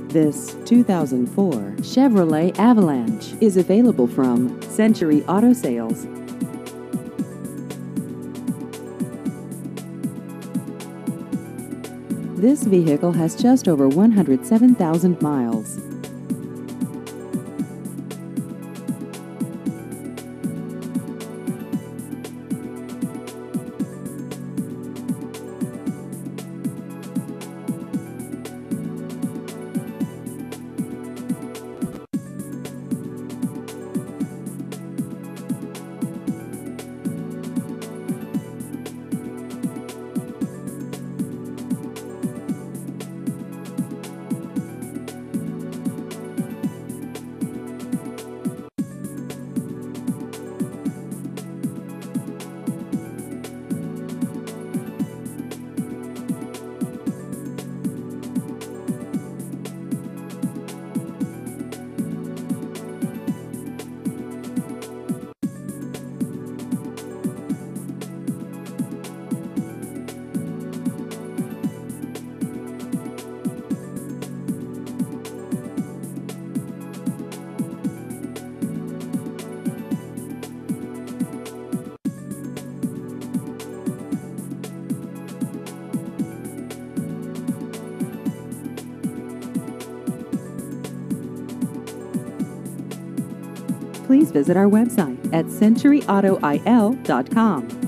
This 2004 Chevrolet Avalanche is available from Century Auto Sales. This vehicle has just over 107,000 miles. Please visit our website at centuryautoil.com.